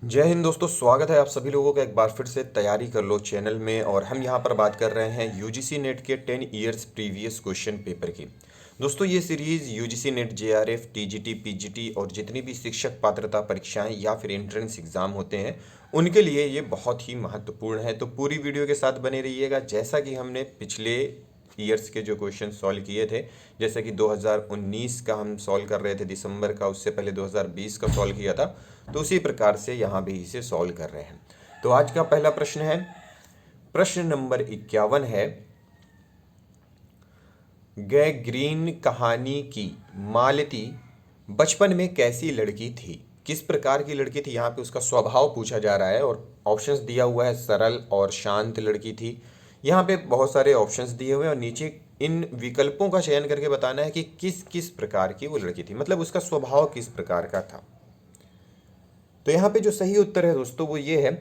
जय हिंद दोस्तों, स्वागत है आप सभी लोगों का एक बार फिर से तैयारी कर लो चैनल में। और हम यहाँ पर बात कर रहे हैं यूजीसी नेट के 10 इयर्स प्रीवियस क्वेश्चन पेपर की। दोस्तों ये series UGC net JRF TGT PGT और जितनी भी शिक्षक पात्रता परीक्षाएं या फिर एंट्रेंस एग्ज़ाम होते हैं उनके लिए ये बहुत ही महत्वपूर्ण है। तो पूरी वीडियो के साथ बने रहिएगा। जैसा कि हमने पिछले ईयर्स के जो क्वेश्चन सॉल्व किए थे, जैसे कि 2019 का हम सॉल्व कर रहे थे दिसंबर का, उससे पहले 2020 का सॉल्व किया था, तो उसी प्रकार से यहाँ भी इसे सॉल्व कर रहे हैं। तो आज का पहला प्रश्न है, प्रश्न नंबर 51 है, गैग्रीन कहानी की मालती बचपन में कैसी लड़की थी? किस प्रकार की लड़की थी? यहाँ पे उसका स्वभाव पूछा जा रहा है और ऑप्शंस दिया हुआ है, सरल और शांत लड़की थी। यहाँ पे बहुत सारे ऑप्शंस दिए हुए हैं और नीचे इन विकल्पों का चयन करके बताना है कि किस किस प्रकार की वो लड़की थी, मतलब उसका स्वभाव किस प्रकार का था। तो यहाँ पे जो सही उत्तर है दोस्तों वो ये है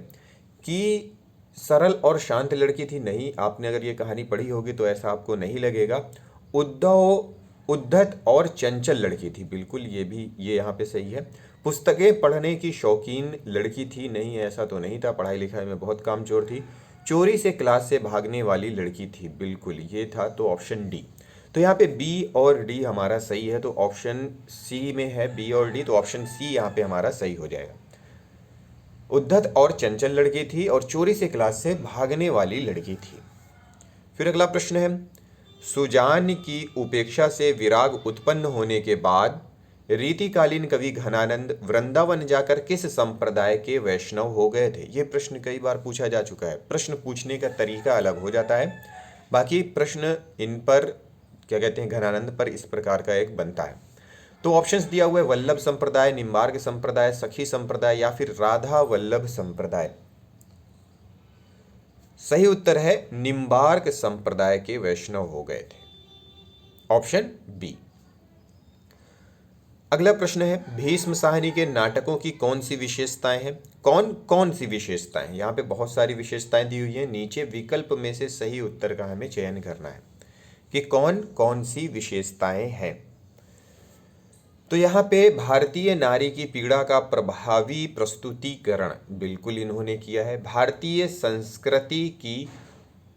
कि सरल और शांत लड़की थी। नहीं, आपने अगर ये कहानी पढ़ी होगी तो ऐसा आपको नहीं लगेगा। उद्धत और चंचल लड़की थी, बिल्कुल ये यहाँ पे सही है। पुस्तकें पढ़ने की शौकीन लड़की थी, नहीं ऐसा तो नहीं था, पढ़ाई लिखाई में बहुत कामचोर थी। चोरी से क्लास से भागने वाली लड़की थी, बिल्कुल ये था, तो ऑप्शन डी। तो यहाँ पे बी और डी हमारा सही है, तो ऑप्शन सी में है बी और डी, तो ऑप्शन सी यहाँ पे हमारा सही हो जाएगा। उद्धत और चंचल लड़की थी और चोरी से क्लास से भागने वाली लड़की थी। फिर अगला प्रश्न है, सुजान की उपेक्षा से विराग उत्पन्न होने के बाद रीतिकालीन कवि घनानंद वृंदावन जाकर किस संप्रदाय के वैष्णव हो गए थे? ये प्रश्न कई बार पूछा जा चुका है। प्रश्न पूछने का तरीका अलग हो जाता है, बाकी प्रश्न इन पर क्या कहते हैं, घनानंद पर इस प्रकार का एक बनता है। तो ऑप्शंस दिया हुआ है, वल्लभ संप्रदाय, निम्बार्क संप्रदाय, सखी संप्रदाय या फिर राधा वल्लभ संप्रदाय। सही उत्तर है निम्बार्क संप्रदाय के वैष्णव हो गए थे, ऑप्शन बी। अगला प्रश्न है, भीष्म साहनी के नाटकों की कौन सी विशेषताएं हैं? कौन कौन सी विशेषताएं? यहाँ पे बहुत सारी विशेषताएं दी हुई हैं, नीचे विकल्प में से सही उत्तर का हमें चयन करना है कि कौन कौन सी विशेषताएं हैं। तो यहाँ पे भारतीय नारी की पीड़ा का प्रभावी प्रस्तुतिकरण बिल्कुल इन्होंने किया है। भारतीय संस्कृति की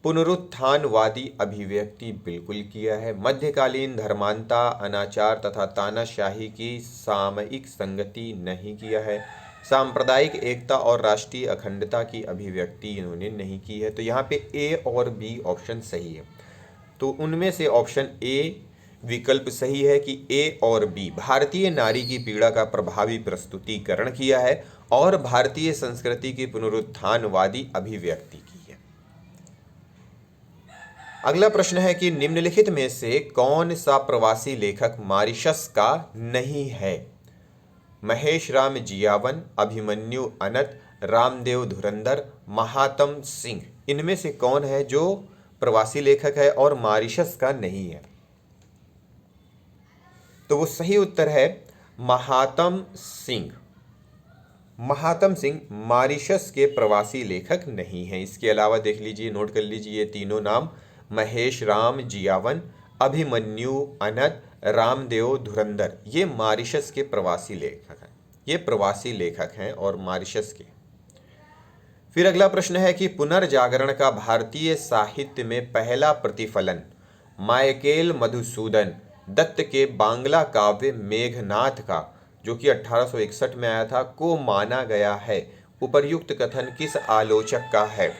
पुनरुत्थानवादी अभिव्यक्ति बिल्कुल किया है। मध्यकालीन धर्मांता, अनाचार तथा तानाशाही की सामयिक संगति नहीं किया है। सांप्रदायिक एकता और राष्ट्रीय अखंडता की अभिव्यक्ति इन्होंने नहीं की है। तो यहाँ पे ए और बी ऑप्शन सही है। तो उनमें से ऑप्शन ए विकल्प सही है कि ए और बी, भारतीय नारी की पीड़ा का प्रभावी प्रस्तुतिकरण किया है और भारतीय संस्कृति की पुनरुत्थानवादी अभिव्यक्ति की है। अगला प्रश्न है कि निम्नलिखित में से कौन सा प्रवासी लेखक मॉरिशस का नहीं है? महेश राम जियावन, अभिमन्यु अनंत, रामदेव धुरंधर, महात्म सिंह, इनमें से कौन है जो प्रवासी लेखक है और मॉरिशस का नहीं है? तो वो सही उत्तर है महात्म सिंह। महात्म सिंह मॉरिशस के प्रवासी लेखक नहीं हैं। इसके अलावा देख लीजिए, नोट कर लीजिए ये तीनों नाम, महेश राम जियावन, अभिमन्यु अनंत, रामदेव धुरंधर, ये मॉरिशस के प्रवासी लेखक हैं। ये प्रवासी लेखक हैं और मॉरिशस के। फिर अगला प्रश्न है कि पुनर्जागरण का भारतीय साहित्य में पहला प्रतिफलन माइकेल मधुसूदन दत्त के बांग्ला काव्य मेघनाथ का, जो कि 1861 में आया था, को माना गया है। उपर्युक्त कथन किस आलोचक का है?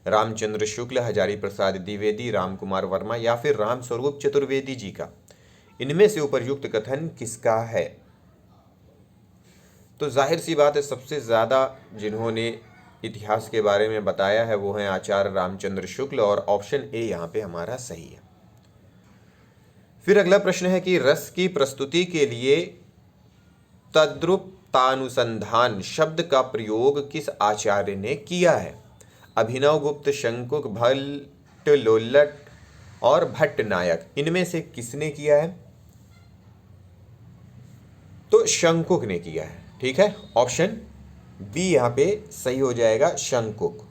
रामचंद्र शुक्ल, हजारी प्रसाद द्विवेदी, रामकुमार वर्मा या फिर रामस्वरूप चतुर्वेदी जी का? इनमें से उपर्युक्त कथन किसका है? तो जाहिर सी बात है, सबसे ज़्यादा जिन्होंने इतिहास के बारे में बताया है वो हैं आचार्य रामचंद्र शुक्ल, और ऑप्शन ए यहाँ पे हमारा सही है। फिर अगला प्रश्न है कि रस की प्रस्तुति के लिए तद्रुपतानुसंधान शब्द का प्रयोग किस आचार्य ने किया है? अभिनव गुप्त, शंकुक, भट्ट लोल्लट और भट्ट नायक, इनमें से किसने किया है? तो शंकुक ने किया है, ठीक है, ऑप्शन बी यहाँ पे सही हो जाएगा, शंकुक।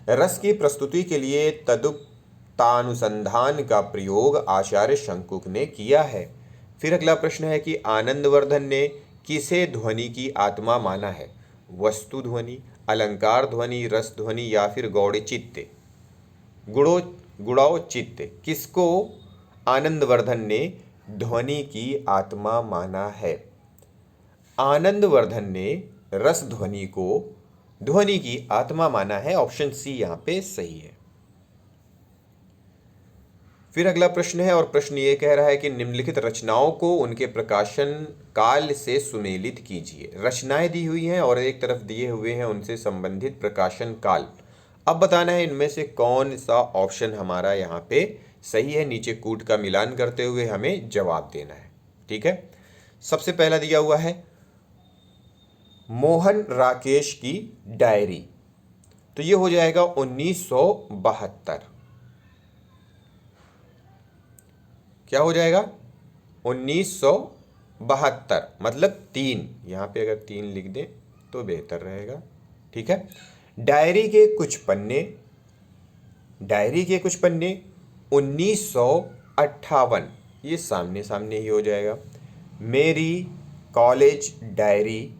रस की प्रस्तुति के लिए तद्रुपतानुसंधान का प्रयोग आचार्य शंकुक ने किया है। फिर अगला प्रश्न है कि आनंदवर्धन ने किसे ध्वनि की आत्मा माना है? वस्तु ध्वनि, अलंकार ध्वनि, रस ध्वनि या फिर गौड़चित्ते गुणो गुणौचित्य किसको आनंदवर्धन ने ध्वनि की आत्मा माना है? आनंदवर्धन ने रस ध्वनि को ध्वनि की आत्मा माना है। ऑप्शन सी यहाँ पे सही है। फिर अगला प्रश्न है और प्रश्न ये कह रहा है कि निम्नलिखित रचनाओं को उनके प्रकाशन काल से सुमेलित कीजिए। रचनाएं दी हुई हैं और एक तरफ दिए हुए हैं उनसे संबंधित प्रकाशन काल। अब बताना है इनमें से कौन सा ऑप्शन हमारा यहाँ पे सही है। नीचे कूट का मिलान करते हुए हमें जवाब देना है। ठीक है, सबसे पहला दिया हुआ है मोहन राकेश की डायरी, तो ये हो जाएगा 1972। क्या हो जाएगा? 1972 मतलब 3, यहाँ पे अगर 3 लिख दें तो बेहतर रहेगा। ठीक है, डायरी के कुछ पन्ने 1958, ये सामने सामने ही हो जाएगा। मेरी कॉलेज डायरी,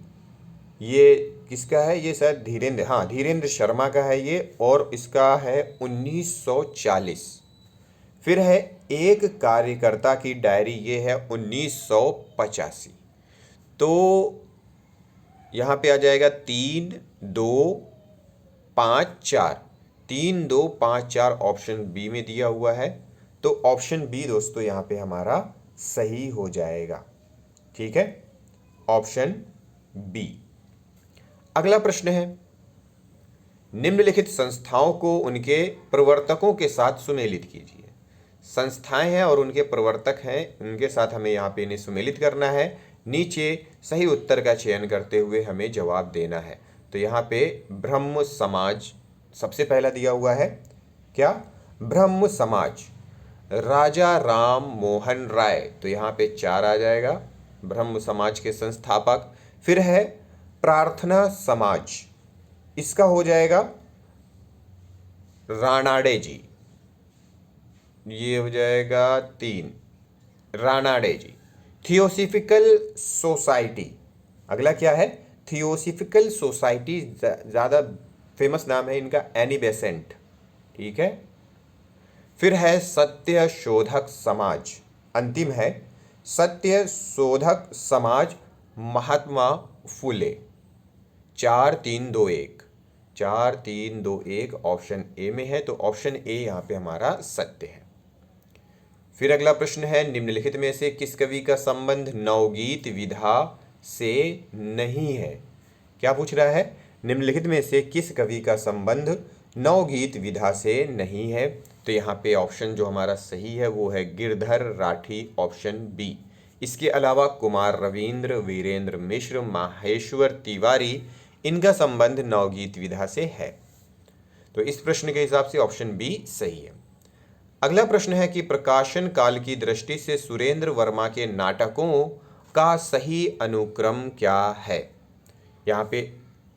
ये किसका है? ये शायद धीरेन्द्र शर्मा का है ये, और इसका है 1940। फिर है एक कार्यकर्ता की डायरी, ये है 1985। तो यहाँ पे आ जाएगा 3 2 5 4, 3 2 5 4 ऑप्शन बी में दिया हुआ है। तो ऑप्शन बी दोस्तों यहाँ पे हमारा सही हो जाएगा। ठीक है, ऑप्शन बी। अगला प्रश्न है निम्नलिखित संस्थाओं को उनके प्रवर्तकों के साथ सुमेलित कीजिए। संस्थाएं हैं और उनके प्रवर्तक हैं, उनके साथ हमें यहाँ पे इन्हें सुमेलित करना है। नीचे सही उत्तर का चयन करते हुए हमें जवाब देना है। तो यहाँ पे ब्रह्म समाज सबसे पहला दिया हुआ है। क्या? ब्रह्म समाज, राजा राम मोहन राय, तो यहाँ पे 4 आ जाएगा, ब्रह्म समाज के संस्थापक। फिर है प्रार्थना समाज, इसका हो जाएगा रानाडे जी, ये हो जाएगा 3, रानाडे जी। थियोसॉफिकल सोसाइटी, अगला क्या है? थियोसॉफिकल सोसाइटी, ज़्यादा फेमस नाम है इनका, एनी बेसेंट। ठीक है, फिर है सत्य शोधक समाज, अंतिम है सत्य शोधक समाज महात्मा फुले। 4 3 2 1, 4 3 2 1 ऑप्शन ए में है, तो ऑप्शन ए यहाँ पे हमारा सत्य है। फिर अगला प्रश्न है निम्नलिखित में से किस कवि का संबंध नवगीत विधा से नहीं है? क्या पूछ रहा है? निम्नलिखित में से किस कवि का संबंध नवगीत विधा से नहीं है? तो यहाँ पे ऑप्शन जो हमारा सही है वो है गिरधर राठी, ऑप्शन बी। इसके अलावा कुमार रविंद्र, वीरेंद्र मिश्र, माहेश्वर तिवारी, इनका संबंध नवगीत विधा से है। तो इस प्रश्न के हिसाब से ऑप्शन बी सही है। अगला प्रश्न है कि प्रकाशन काल की दृष्टि से सुरेंद्र वर्मा के नाटकों का सही अनुक्रम क्या है? यहाँ पे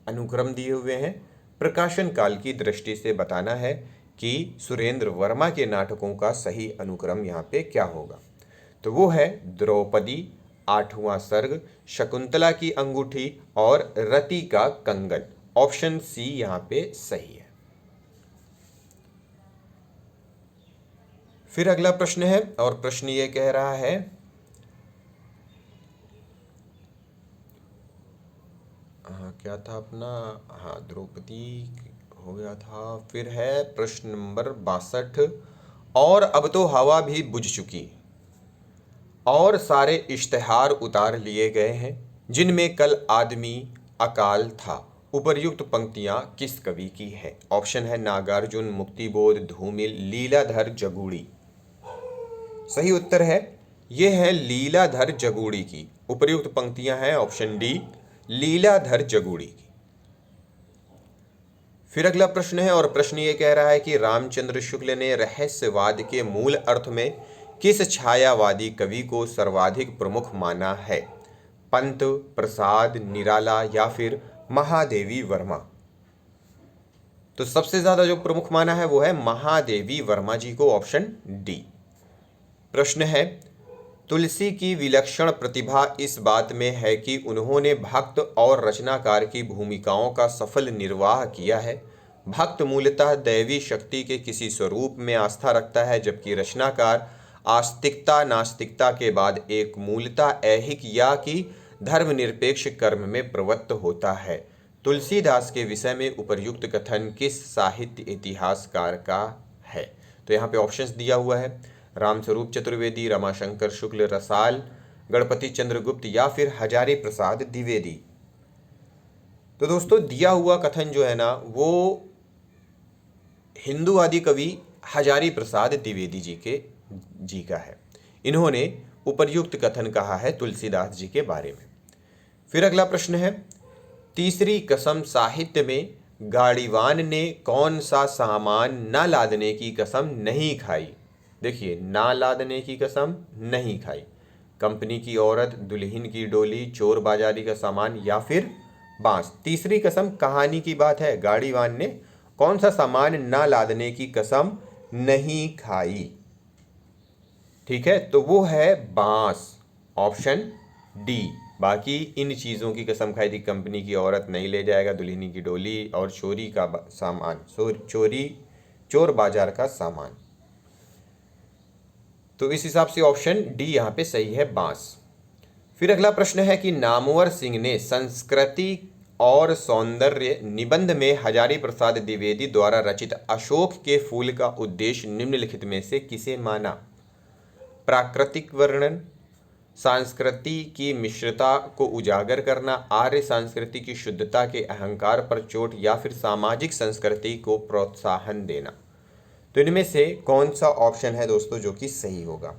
अनुक्रम दिए हुए हैं, प्रकाशन काल की दृष्टि से बताना है कि सुरेंद्र वर्मा के नाटकों का सही अनुक्रम यहाँ पे क्या होगा। तो वो है द्रौपदी, 8वां सर्ग, शकुंतला की अंगूठी और रति का कंगन। ऑप्शन सी यहाँ पे सही है। फिर अगला प्रश्न है और प्रश्न ये कह रहा है क्या था अपना, द्रौपदी हो गया था। फिर है प्रश्न नंबर 62, और अब तो हवा भी बुझ चुकी और सारे इश्तेहार उतार लिए गए हैं, जिनमें कल आदमी अकाल था। उपर्युक्त पंक्तियां किस कवि की है? ऑप्शन है नागार्जुन, मुक्तिबोध, धूमिल, लीलाधर जगूड़ी। सही उत्तर है ये है लीलाधर जगूड़ी की। उपर्युक्त पंक्तियां हैं ऑप्शन डी, लीलाधर जगूड़ी की। फिर अगला प्रश्न है और प्रश्न ये कह रहा है कि रामचंद्र शुक्ल ने रहस्यवाद के मूल अर्थ में किस छायावादी कवि को सर्वाधिक प्रमुख माना है? पंत, प्रसाद, निराला या फिर महादेवी वर्मा? तो सबसे ज्यादा जो प्रमुख माना है वो है महादेवी वर्मा जी को, ऑप्शन डी। प्रश्न है तुलसी की विलक्षण प्रतिभा इस बात में है कि उन्होंने भक्त और रचनाकार की भूमिकाओं का सफल निर्वाह किया है। भक्त मूलतः दैवी शक्ति के किसी स्वरूप में आस्था रखता है, जबकि रचनाकार आस्तिकता नास्तिकता के बाद एक मूलतः ऐहिक या कि धर्मनिरपेक्ष कर्म में प्रवृत्त होता है। तुलसीदास के विषय में उपर्युक्त कथन किस साहित्य इतिहासकार का है? तो यहाँ पे ऑप्शंस दिया हुआ है, रामस्वरूप चतुर्वेदी, रमाशंकर शुक्ल, रसाल, गणपति चंद्रगुप्त या फिर हजारी प्रसाद द्विवेदी। तो दोस्तों दिया हुआ कथन जो है ना वो हिंदू आदि कवि हजारी प्रसाद द्विवेदी जी का है। इन्होंने उपर्युक्त कथन कहा है तुलसीदास जी के बारे में। फिर अगला प्रश्न है, तीसरी कसम साहित्य में गाड़ीवान ने कौन सा सामान न लादने की कसम नहीं खाई? देखिए, ना लादने की कसम नहीं खाई, कंपनी की औरत, दुल्हन की डोली, चोर बाजारी का सामान या फिर बांस। तीसरी कसम कहानी की बात है, गाड़ीवान ने कौन सा सामान ना लादने की कसम नहीं खाई? ठीक है, तो वो है बांस, ऑप्शन डी। बाकी इन चीज़ों की कसम खाई थी, कंपनी की औरत नहीं ले जाएगा, दुल्हनी की डोली और चोरी का सामान, चोर बाजार का सामान। तो इस हिसाब से ऑप्शन डी यहाँ पे सही है, बांस। फिर अगला प्रश्न है कि नामवर सिंह ने संस्कृति और सौंदर्य निबंध में हजारी प्रसाद द्विवेदी द्वारा रचित अशोक के फूल का उद्देश्य निम्नलिखित में से किसे माना? प्राकृतिक वर्णन, संस्कृति की मिश्रता को उजागर करना, आर्य संस्कृति की शुद्धता के अहंकार पर चोट या फिर सामाजिक संस्कृति को प्रोत्साहन देना। तो इनमें से कौन सा ऑप्शन है दोस्तों जो कि सही होगा?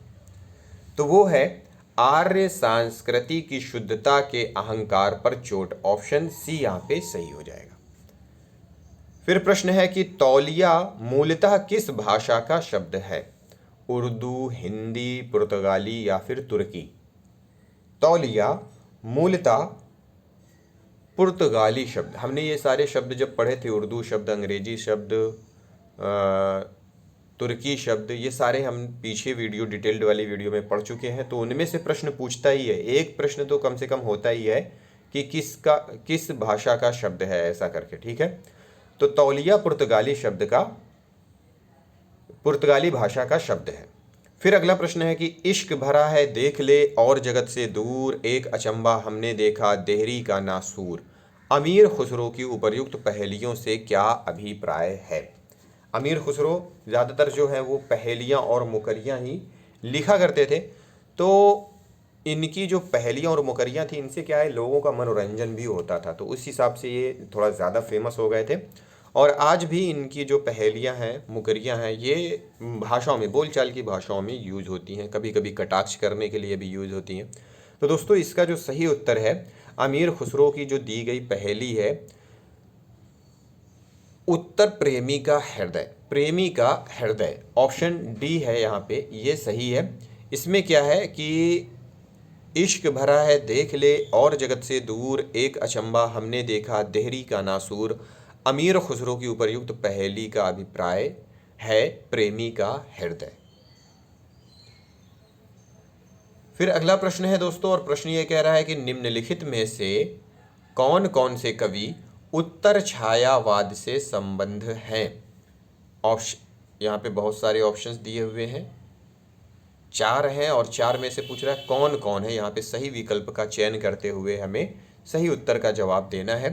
तो वो है आर्य संस्कृति की शुद्धता के अहंकार पर चोट, ऑप्शन सी यहाँ पे सही हो जाएगा। फिर प्रश्न है कि तौलिया मूलतः किस भाषा का शब्द है? उर्दू, हिंदी, पुर्तगाली या फिर तुर्की? तौलिया मूलतः पुर्तगाली शब्द। हमने ये सारे शब्द जब पढ़े थे, उर्दू शब्द, अंग्रेजी शब्द, तुर्की शब्द, ये सारे हम पीछे वीडियो, डिटेल्ड वाली वीडियो में पढ़ चुके हैं। तो उनमें से प्रश्न पूछता ही है, एक प्रश्न तो कम से कम होता ही है कि किस भाषा का शब्द है, ऐसा करके। ठीक है, तो तौलिया पुर्तगाली भाषा का शब्द है। फिर अगला प्रश्न है कि इश्क भरा है देख ले और जगत से दूर, एक अचंबा हमने देखा देहरी का नासूर। अमीर खुसरो की उपर्युक्त पहेलियों से क्या अभिप्राय है? अमीर खुसरो ज़्यादातर जो है वो पहेलियाँ और मुकरियाँ ही लिखा करते थे। तो इनकी जो पहेलियाँ और मुकरियाँ थी, इनसे क्या है, लोगों का मनोरंजन भी होता था। तो उस हिसाब से ये थोड़ा ज़्यादा फेमस हो गए थे। और आज भी इनकी जो पहेलियाँ हैं, मुकरियाँ हैं, ये भाषाओं में, बोलचाल की भाषाओं में यूज होती हैं, कभी कभी कटाक्ष करने के लिए भी यूज होती हैं। तो दोस्तों इसका जो सही उत्तर है, अमीर खुसरो की जो दी गई पहेली है, उत्तर प्रेमी का हृदय, ऑप्शन डी है यहाँ पे, ये सही है। इसमें क्या है कि इश्क भरा है देख ले और जगत से दूर, एक अचंबा हमने देखा देहरी का नासूर। अमीर खुसरो की उपर्युक्त पहेली का अभिप्राय है प्रेमी का हृदय। फिर अगला प्रश्न है दोस्तों, और प्रश्न ये कह रहा है कि निम्नलिखित में से कौन कौन से कवि उत्तर छायावाद से संबंध हैं? ऑप्शन यहाँ पे बहुत सारे ऑप्शंस दिए हुए हैं, 4 हैं, और 4 में से पूछ रहा है कौन कौन है। यहाँ पे सही विकल्प का चयन करते हुए हमें सही उत्तर का जवाब देना है।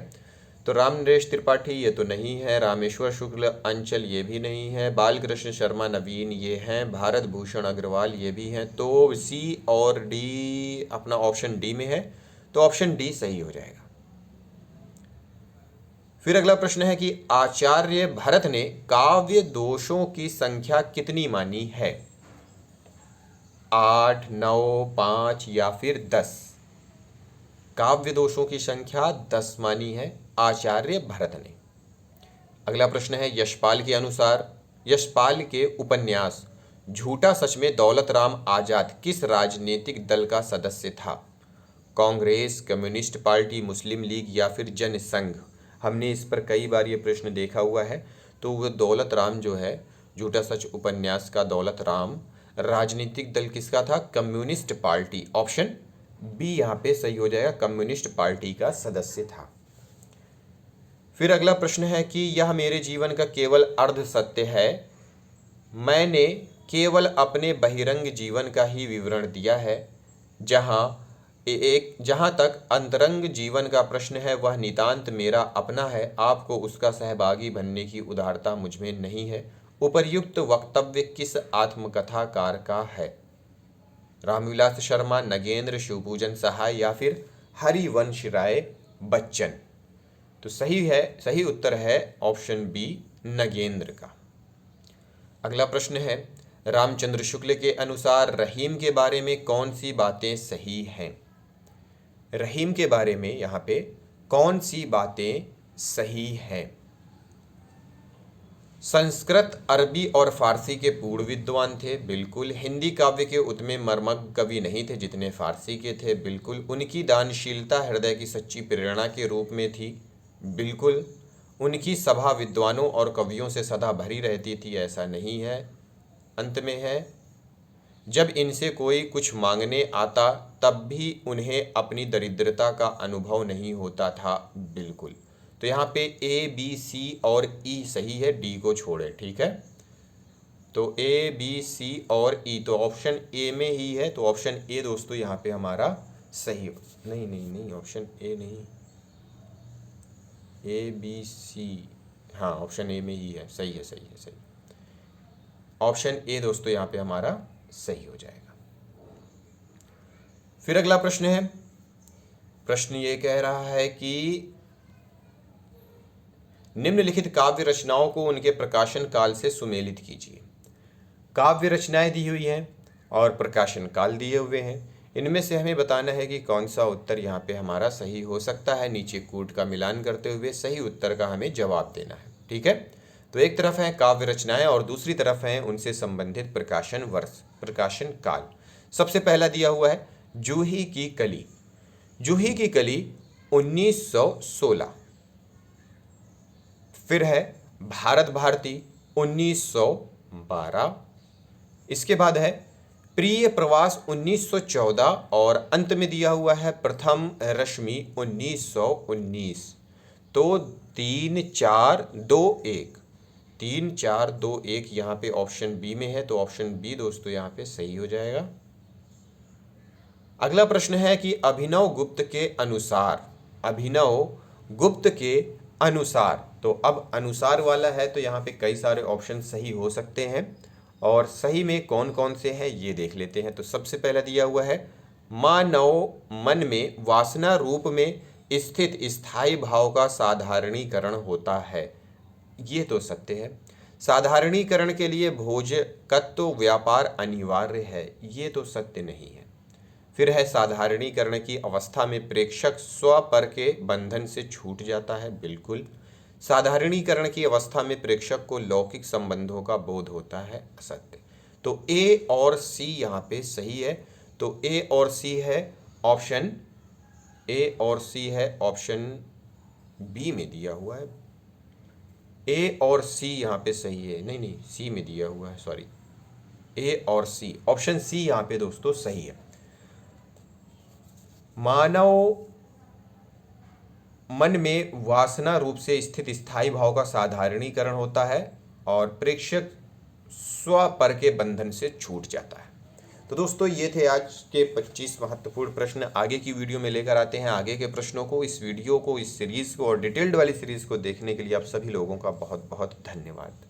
तो राम नरेश त्रिपाठी ये तो नहीं है, रामेश्वर शुक्ल अंचल ये भी नहीं है, बालकृष्ण शर्मा नवीन ये हैं, भारत भूषण अग्रवाल ये भी हैं। तो सी और डी अपना ऑप्शन डी में है, तो ऑप्शन डी सही हो जाएगा। फिर अगला प्रश्न है कि आचार्य भरत ने काव्य दोषों की संख्या कितनी मानी है? 8, 9, 5 या फिर 10? काव्य दोषों की संख्या 10 मानी है आचार्य भरत ने। अगला प्रश्न है, यशपाल के अनुसार यशपाल के उपन्यास झूठा सच में दौलत राम आजाद किस राजनीतिक दल का सदस्य था? कांग्रेस, कम्युनिस्ट पार्टी, मुस्लिम लीग या फिर जनसंघ? हमने इस पर कई बार ये प्रश्न देखा हुआ है। तो वह दौलत राम जो है, झूठा सच उपन्यास का दौलत राम राजनीतिक दल किसका था? Communist party. ऑप्शन बी यहाँ पे सही हो जाएगा, कम्युनिस्ट पार्टी का सदस्य था। फिर अगला प्रश्न है कि यह मेरे जीवन का केवल अर्ध सत्य है, मैंने केवल अपने बहिरंग जीवन का ही विवरण दिया है। जहाँ तक अंतरंग जीवन का प्रश्न है वह नितांत मेरा अपना है, आपको उसका सहभागी बनने की उदारता मुझमें नहीं है। उपर्युक्त वक्तव्य किस आत्मकथाकार का है? रामविलास शर्मा, नगेंद्र, शिवपूजन सहाय या फिर हरिवंश राय बच्चन? तो सही उत्तर है ऑप्शन बी, नगेंद्र का। अगला प्रश्न है, रामचंद्र शुक्ल के अनुसार रहीम के बारे में कौन सी बातें सही हैं? रहीम के बारे में यहाँ पे कौन सी बातें सही हैं? संस्कृत, अरबी और फारसी के पूर्ण विद्वान थे, बिल्कुल। हिंदी काव्य के उतने मर्मज्ञ कवि नहीं थे जितने फारसी के थे, बिल्कुल। उनकी दानशीलता हृदय की सच्ची प्रेरणा के रूप में थी, बिल्कुल। उनकी सभा विद्वानों और कवियों से सदा भरी रहती थी, ऐसा नहीं है। अंत में है, जब इनसे कोई कुछ मांगने आता तब भी उन्हें अपनी दरिद्रता का अनुभव नहीं होता था, बिल्कुल। तो यहाँ पे ए, बी, सी और ई सही है, डी को छोड़े, ठीक है। तो ए, बी, सी और ई, तो ऑप्शन ए में ही है, तो ऑप्शन ए दोस्तों यहाँ पे हमारा सही। नहीं, ऑप्शन ए नहीं, ए, बी, सी, हाँ ऑप्शन ए में ही है, सही है। ऑप्शन ए दोस्तों यहाँ पे हमारा सही हो जाएगा। फिर अगला प्रश्न है, प्रश्न ये कह रहा है कि निम्नलिखित काव्य रचनाओं को उनके प्रकाशन काल से सुमेलित कीजिए। काव्य रचनाएं दी हुई हैं और प्रकाशन काल दिए हुए हैं, इनमें से हमें बताना है कि कौन सा उत्तर यहाँ पे हमारा सही हो सकता है। नीचे कूट का मिलान करते हुए सही उत्तर का हमें जवाब देना है, ठीक है। तो एक तरफ है काव्य रचनाएं और दूसरी तरफ है उनसे संबंधित प्रकाशन वर्ष, प्रकाशन काल। सबसे पहला दिया हुआ है जूही की कली। जूही की कली 1916। फिर है भारत भारती 1912। इसके बाद है प्रिय प्रवास 1914 और अंत में दिया हुआ है प्रथम रश्मि 1919। तो 3 4 2 1, 3 4 2 1 यहाँ पे ऑप्शन बी में है, तो ऑप्शन बी दोस्तों यहाँ पे सही हो जाएगा। अगला प्रश्न है कि अभिनव गुप्त के अनुसार, अभिनव गुप्त के अनुसार, तो अब अनुसार वाला है तो यहाँ पे कई सारे ऑप्शन सही हो सकते हैं और सही में कौन कौन से हैं ये देख लेते हैं। तो सबसे पहला दिया हुआ है मानव मन में वासना रूप में स्थित स्थायी भाव का साधारणीकरण होता है, ये तो सत्य है। साधारणीकरण के लिए भोजकत्व व्यापार अनिवार्य है, ये तो सत्य नहीं है। फिर है साधारणीकरण की अवस्था में प्रेक्षक स्वपर के बंधन से छूट जाता है, बिल्कुल। साधारणीकरण की अवस्था में प्रेक्षक को लौकिक संबंधों का बोध होता है, असत्य। तो ए और सी यहाँ पे सही है, तो ए और सी है ऑप्शन, ए और सी है ऑप्शन बी में दिया हुआ है। ए और सी यहाँ पे सही है, नहीं सी में दिया हुआ है, सॉरी। ए और सी, ऑप्शन सी यहाँ पे दोस्तों सही है। मानव मन में वासना रूप से स्थित स्थायी भाव का साधारणीकरण होता है और प्रेक्षक स्वपर के बंधन से छूट जाता है। तो दोस्तों ये थे आज के 25 महत्वपूर्ण प्रश्न। आगे की वीडियो में लेकर आते हैं आगे के प्रश्नों को। इस वीडियो को, इस सीरीज़ को और डिटेल्ड वाली सीरीज़ को देखने के लिए आप सभी लोगों का बहुत बहुत धन्यवाद।